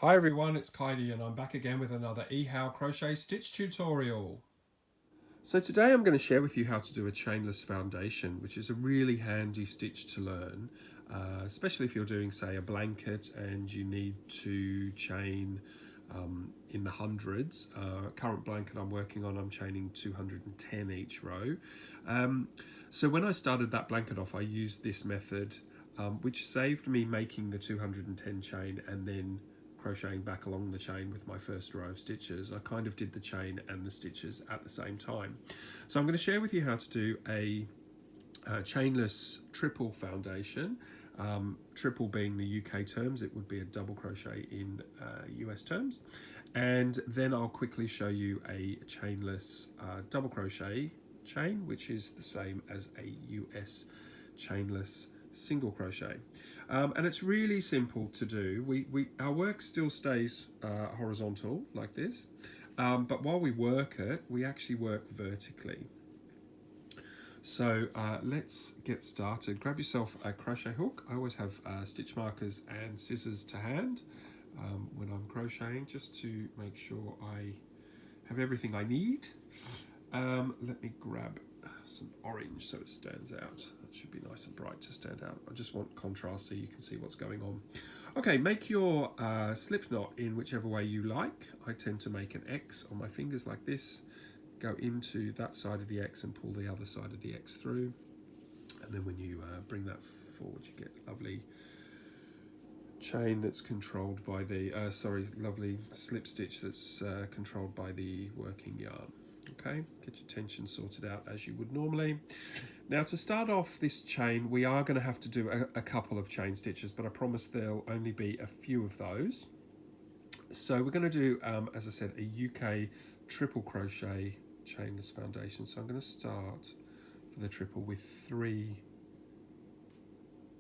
Hi everyone, it's Kaidi and I'm back again with another eHow crochet stitch tutorial. So today I'm going to share with you how to do a chainless foundation, which is a really handy stitch to learn, especially if you're doing, say, a blanket and you need to chain in the hundreds. Current blanket I'm working on, I'm chaining 210 each row. So when I started that blanket off, I used this method, which saved me making the 210 chain and then crocheting back along the chain with my first row of stitches. I kind of did the chain and the stitches at the same time. So I'm going to share with you how to do a chainless triple foundation. Triple being the UK terms, it would be a double crochet in US terms. And then I'll quickly show you a chainless double crochet chain, which is the same as a US chainless single crochet. And it's really simple to do. Our work still stays horizontal like this, but while we work it, we actually work vertically. So let's get started. Grab yourself a crochet hook. I always have stitch markers and scissors to hand when I'm crocheting, just to make sure I have everything I need. Let me grab some orange so it stands out. That should be nice and bright to stand out. I just want contrast so you can see what's going on. Okay, make your slip knot in whichever way you like. I tend to make an X on my fingers like this, go into that side of the X and pull the other side of the X through. And then when you bring that forward, you get lovely chain that's controlled by the, lovely slip stitch that's controlled by the working yarn. Okay, get your tension sorted out as you would normally. Now to start off this chain, we are going to have to do a couple of chain stitches, but I promise there'll only be a few of those. So we're going to do, as I said, a UK triple crochet chainless foundation. So I'm going to start for the triple with 3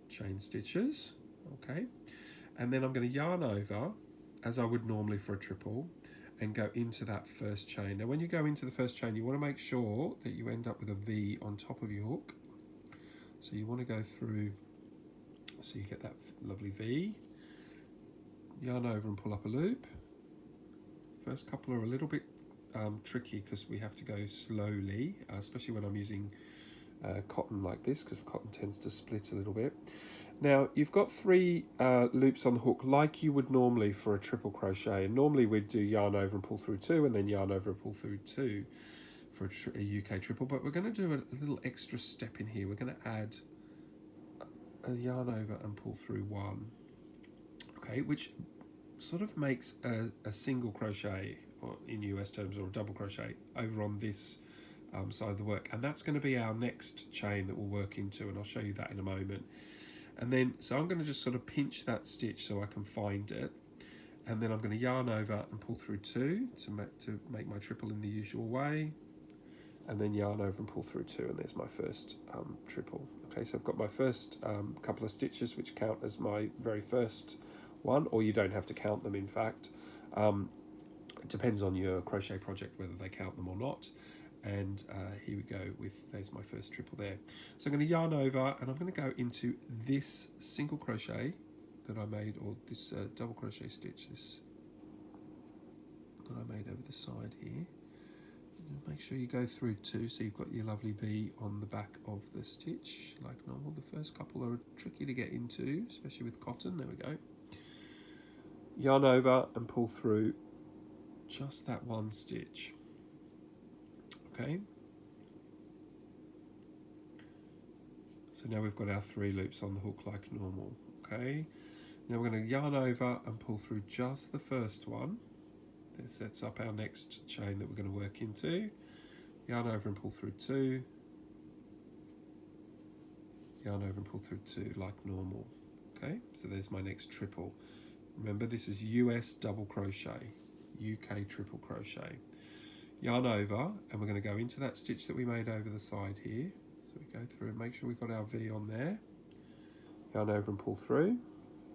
chain stitches, okay, and then I'm going to yarn over as I would normally for a triple and go into that first chain. Now when you go into the first chain, you want to make sure that you end up with a V on top of your hook. So you want to go through so you get that lovely V, yarn over and pull up a loop. First couple are a little bit tricky because we have to go slowly, especially when I'm using cotton like this, because the cotton tends to split a little bit. Now you've got 3 loops on the hook like you would normally for a triple crochet, and normally we'd do yarn over and pull through 2 and then yarn over and pull through 2 for a UK triple, but we're going to do a little extra step in here. We're going to add a yarn over and pull through 1, okay, which sort of makes a single crochet, or in US terms, or a double crochet over on this side of the work, and that's going to be our next chain that we'll work into, and I'll show you that in a moment. And then, so I'm going to just sort of pinch that stitch so I can find it. And then I'm going to yarn over and pull through 2 to make my triple in the usual way. And then yarn over and pull through 2, and there's my first triple. Okay, so I've got my first couple of stitches, which count as my very first one, or you don't have to count them, in fact. It depends on your crochet project whether they count them or not. And here we go there's my first triple there. So I'm going to yarn over and I'm going to go into this single crochet that I made, or this double crochet stitch that I made over the side here. Make sure you go through 2 so you've got your lovely V on the back of the stitch like normal. The first couple are tricky to get into, especially with cotton. There we go. Yarn over and pull through just that 1 stitch. Okay, so now we've got our 3 loops on the hook like normal. Okay, now we're going to yarn over and pull through just the first one. This sets up our next chain that we're going to work into. Yarn over and pull through 2, yarn over and pull through 2 like normal. Okay, so there's my next triple. Remember, this is US double crochet, UK triple crochet. Yarn over, and we're going to go into that stitch that we made over the side here. So we go through and make sure we've got our V on there. Yarn over and pull through.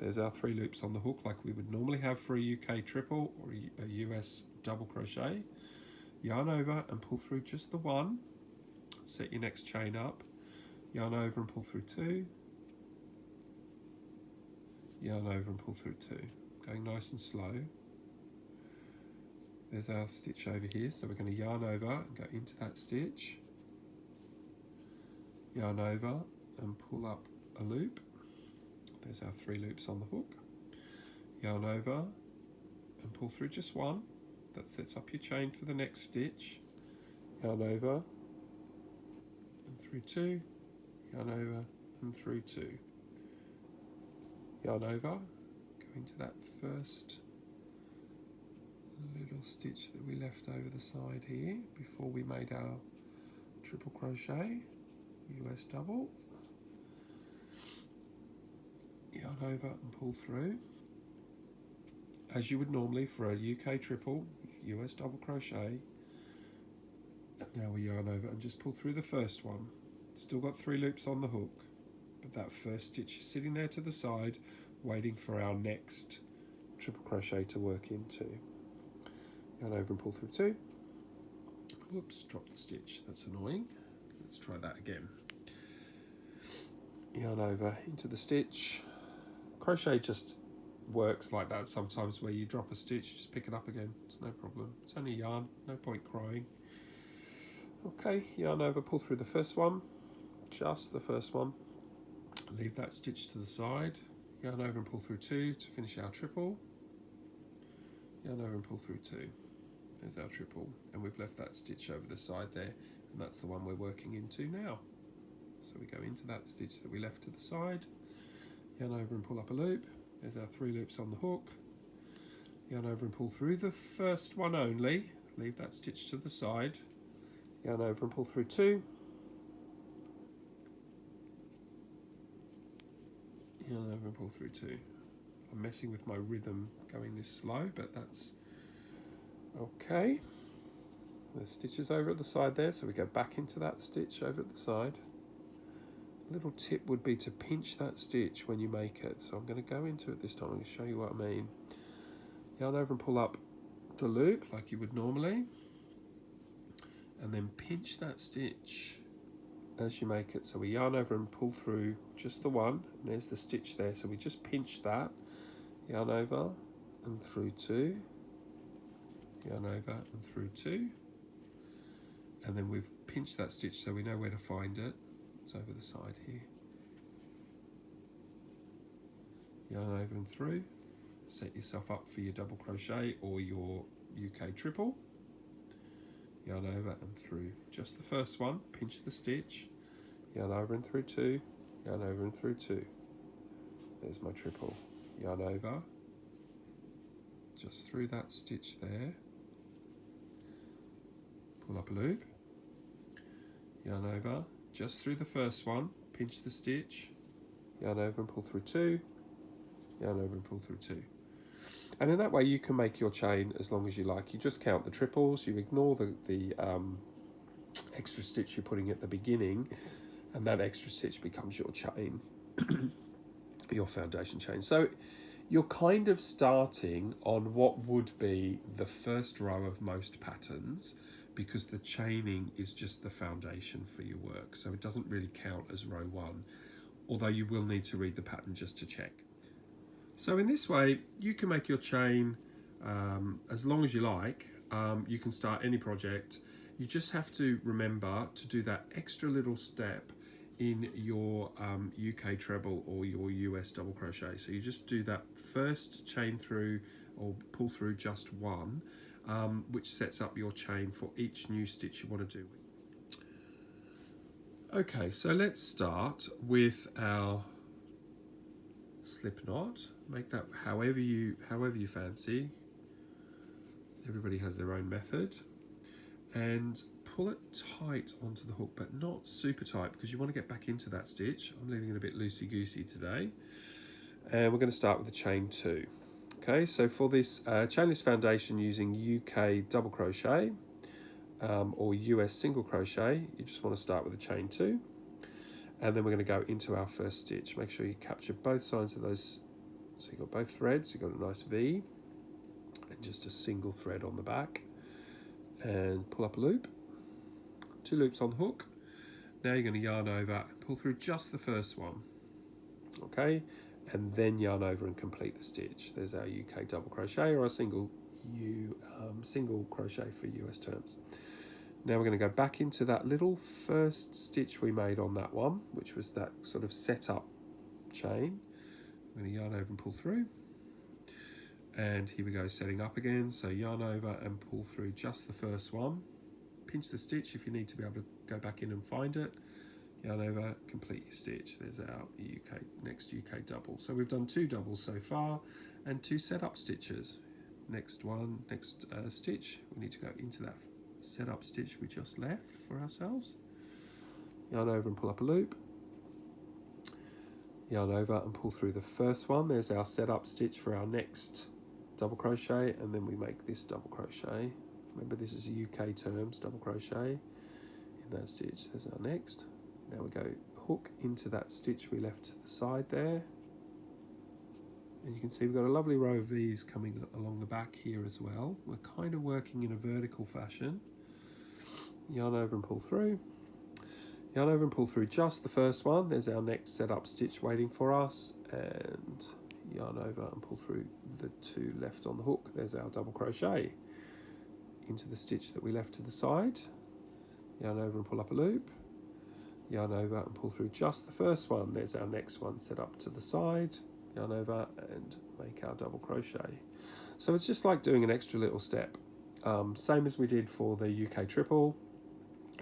There's our 3 loops on the hook like we would normally have for a UK triple or a US double crochet. Yarn over and pull through just the 1. Set your next chain up. Yarn over and pull through 2. Yarn over and pull through 2. going nice and slow. There's our stitch over here, so we're going to yarn over and go into that stitch, yarn over and pull up a loop. There's our 3 loops on the hook. Yarn over and pull through just one. That sets up your chain for the next stitch. Yarn over and through 2, yarn over and through 2. Yarn over, go into that first little stitch that we left over the side here before we made our triple crochet, US double. Yarn over and pull through as you would normally for a UK triple, US double crochet. And now we yarn over and just pull through the first one. Still got 3 loops on the hook, but that first stitch is sitting there to the side waiting for our next triple crochet to work into. Yarn over and pull through 2. Whoops, drop the stitch, that's annoying. Let's try that again. Yarn over into the stitch. Crochet just works like that sometimes, where you drop a stitch, just pick it up again, it's no problem. It's only yarn, no point crying. Okay, yarn over, pull through the first one, just the first one. Leave that stitch to the side. Yarn over and pull through 2 to finish our triple. Yarn over and pull through 2. There's our triple, and we've left that stitch over the side there, and that's the one we're working into now. So we go into that stitch that we left to the side, yarn over and pull up a loop. There's our 3 loops on the hook. Yarn over and pull through the first one only. Leave that stitch to the side. Yarn over and pull through 2. Yarn over and pull through 2. I'm messing with my rhythm going this slow, but that's okay. The stitches over at the side there, so we go back into that stitch over at the side. A little tip would be to pinch that stitch when you make it. So I'm going to go into it this time. I'm going to show you what I mean. Yarn over and pull up the loop like you would normally, and then pinch that stitch as you make it. So we yarn over and pull through just the one, and there's the stitch there. So we just pinch that, yarn over and through 2, yarn over and through 2, and then we've pinched that stitch so we know where to find it. It's over the side here. Yarn over and through. Set yourself up for your double crochet or your UK triple. Yarn over and through just the first one, pinch the stitch, yarn over and through 2, yarn over and through 2. There's my triple. Yarn over, just through that stitch there, pull up a loop, yarn over, just through the first one, pinch the stitch, yarn over and pull through 2, yarn over and pull through 2. And in that way you can make your chain as long as you like. You just count the triples, you ignore the extra stitch you're putting at the beginning, and that extra stitch becomes your chain, your foundation chain. So you're kind of starting on what would be the first row of most patterns, because the chaining is just the foundation for your work. So it doesn't really count as row 1, although you will need to read the pattern just to check. So in this way, you can make your chain as long as you like. You can start any project. You just have to remember to do that extra little step in your UK treble or your US double crochet. So you just do that first chain through or pull through just one, which sets up your chain for each new stitch you want to do. Okay, so let's start with our slip knot. Make that however you fancy. Everybody has their own method, and pull it tight onto the hook, but not super tight, because you want to get back into that stitch. I'm leaving it a bit loosey-goosey today, and we're going to start with the chain 2. Okay, so for this chainless foundation using UK double crochet or US single crochet, you just want to start with a chain 2, and then we're going to go into our first stitch. Make sure you capture both sides of those. So you've got both threads, you've got a nice V, and just a single thread on the back, and pull up a loop, 2 loops on the hook. Now you're going to yarn over and pull through just the first one, okay, and then yarn over and complete the stitch. There's our UK double crochet, or a single crochet for US terms. Now we're going to go back into that little first stitch we made on that one, which was that sort of setup chain. I'm going to yarn over and pull through, and here we go, setting up again. So yarn over and pull through just the first one, pinch the stitch if you need to be able to go back in and find it, yarn over, complete your stitch. There's our next UK double. So we've done 2 doubles so far and 2 setup stitches. Next stitch, we need to go into that setup stitch we just left for ourselves. Yarn over and pull up a loop, yarn over and pull through the first one. There's our setup stitch for our next double crochet, and then we make this double crochet. Remember, this is a UK terms, double crochet in that stitch. There's our next. Now we go hook into that stitch we left to the side there, and you can see we've got a lovely row of V's coming along the back here as well. We're kind of working in a vertical fashion. Yarn over and pull through. Yarn over and pull through just the first one. There's our next setup stitch waiting for us, and yarn over and pull through the 2 left on the hook. There's our double crochet into the stitch that we left to the side. Yarn over and pull up a loop. Yarn over and pull through just the first one. There's our next one set up to the side. Yarn over and make our double crochet. So it's just like doing an extra little step, same as we did for the UK triple.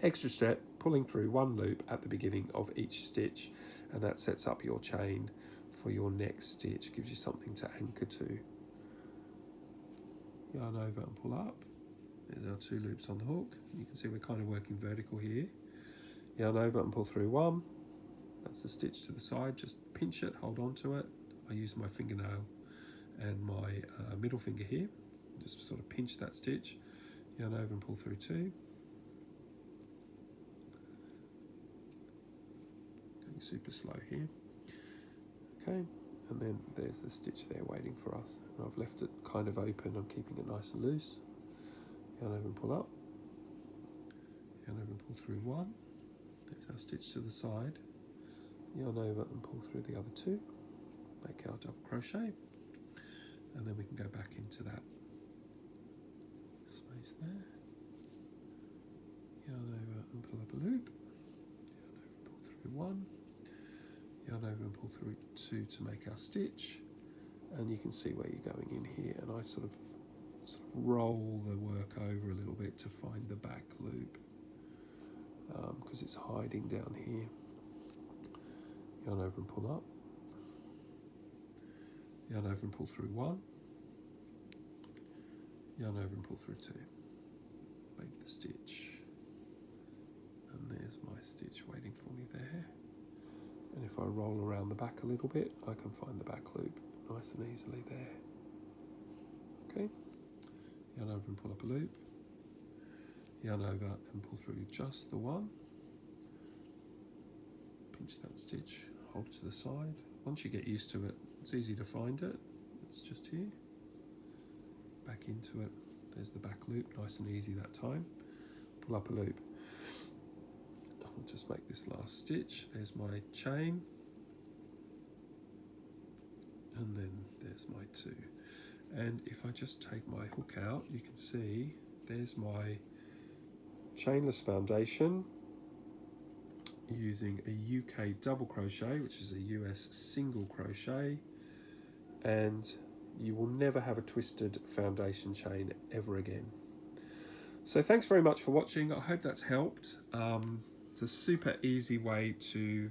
Extra step, pulling through 1 loop at the beginning of each stitch, and that sets up your chain for your next stitch, gives you something to anchor to. Yarn over and pull up. There's our 2 loops on the hook. You can see we're kind of working vertical here. Yarn over and pull through 1. That's the stitch to the side. Just pinch it, hold on to it. I use my fingernail and my middle finger here. Just sort of pinch that stitch. Yarn over and pull through 2. Going super slow here. Okay, and then there's the stitch there waiting for us. And I've left it kind of open. I'm keeping it nice and loose. Yarn over and pull up. Yarn over and pull through 1. There's our stitch to the side. Yarn over and pull through the other 2. Make our double crochet, and then we can go back into that space there. Yarn over and pull up a loop. Yarn over and pull through 1. Yarn over and pull through 2 to make our stitch, and you can see where you're going in here, and I sort of roll the work over a little bit to find the back loop, because it's hiding down here. Yarn over and pull up. Yarn over and pull through 1. Yarn over and pull through 2. Make the stitch. And there's my stitch waiting for me there. And if I roll around the back a little bit, I can find the back loop nice and easily there. Okay. Yarn over and pull up a loop. Yarn over and pull through just the 1. Pinch that stitch, hold it to the side. Once you get used to it, it's easy to find it. It's just here. Back into it. There's the back loop, nice and easy that time. Pull up a loop. I'll just make this last stitch. There's my chain. And then there's my 2. And if I just take my hook out, you can see there's my chainless foundation using a UK double crochet, which is a US single crochet, and you will never have a twisted foundation chain ever again. So thanks very much for watching. I hope that's helped. It's a super easy way to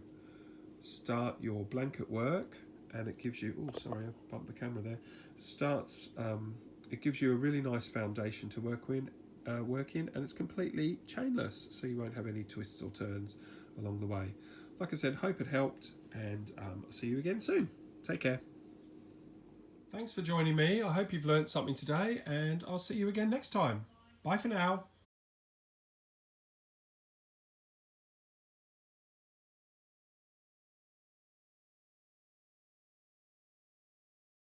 start your blanket work, and it gives you, oh sorry, I bumped the camera there, it gives you a really nice foundation to work in, and it's completely chainless, so you won't have any twists or turns along the way. Like I said, hope it helped, and I'll see you again soon. Take care. Thanks for joining me. I hope you've learned something today, and I'll see you again next time. Bye for now.